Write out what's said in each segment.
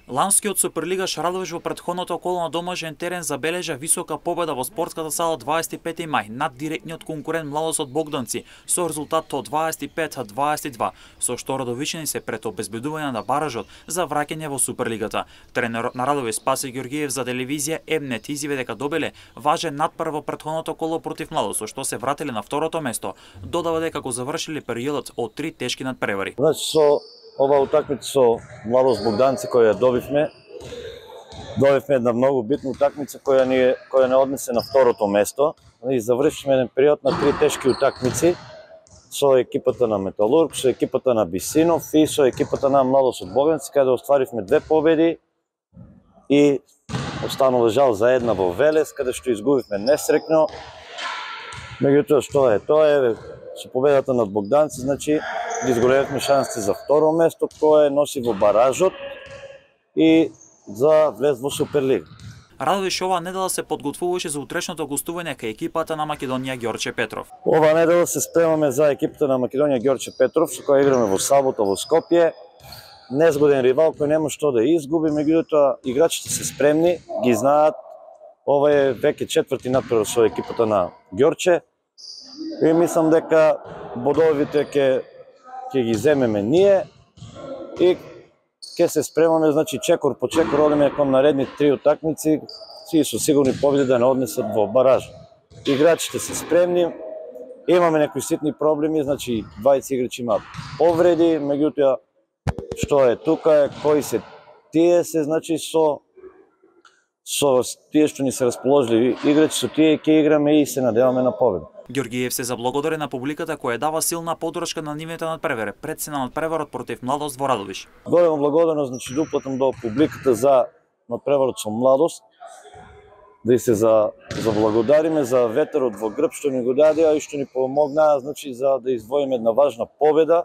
Ланскиот суперлигаш Радовиш во претходното коло на домашен терен забележа висока победа во спортската сала 25 мај над директниот конкурент Младост од Богданци со резултат од 25-22, со што радовичани се пред обезбедување на баражот за враќање во Суперлигата. Тренерот на Радовиш Спаси Ѓоргиев за телевизија М-нет изјави дека добиле важен надпрв во претходното коло против Младост, со што се вратиле на второто место. Додава дека го завршили периодот од 3 тешки надпревари. Ова утакмица со Младост Богданци која добивме една многу битна утакмица која не однесе на второто место. И завршивме еден период на 3 тешки утакмици со екипата на Металург, со екипата на Бисинов и со екипата на Младост од Богданци, каде остваривме 2 победи и останува жал за една во Велес, каде што изгубивме несрекно. Меѓутоа што е? Тоа е со победата над Богданци, значи изголевме шансите за второ место кое носи во баражот и за влез во Суперлига. Радовиш ова недела се подготвуваше за утрешното гостување кај екипата на Македонија Ѓорче Петров. Ова недела се спремаме за екипата на Македонија Ѓорче Петров, со која играме во сабота во Скопје. Незгоден ривал кој нема што да изгуби, меѓутоа играчите се спремни, ги знаат. Ова е веќе четврти надпревар со екипата на Ѓорче и мислам дека бодовите ќе ги земеме ние и ќе се спремаме, значи чекор по чекор одиме кон наредни 3 утакмици и со сигурни победи да не однесат во бараж. Играчите се спремни, имаме некои ситни проблеми, значи 20 играчи имаат повреди, меѓутоа што е тука е кои се тие се, значи со тие што ни се расположили играчи, со тие ќе играме и се надеваме на победа. Ѓоргиев се заблагодари на публиката која дава силна подршка на нивните надпревари пред се на надпреварот против Младост во Радовиш. Голема благодарност, значи да уплатам до публиката за надпреварот со Младост, да и се заблагодариме за ветерот во грб што ни го дадеа и што ни помогнаа, значи за да извоиме една важна победа.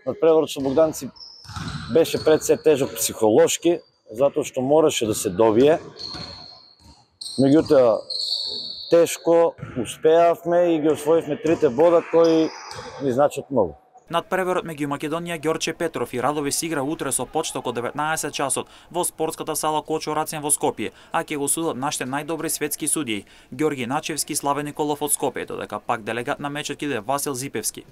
Надпреварот со Богданци беше пред се тежок психолошки, затоа што мораше да се добие. Меѓутоа тешко успеавме и ги освоивме 3 бода кои ни значат многу. Надпреварот меѓу Македонија Ѓорче Петров и Радовиш игра утре со почеток од 19 часот во спортската сала Кочо Рацин во Скопје, а ќе го судат нашите најдобри светски судии Ѓорги Начевски, Славе Николов од Скопје, додека пак делегат на мечот ќе биде Васил Зипевски.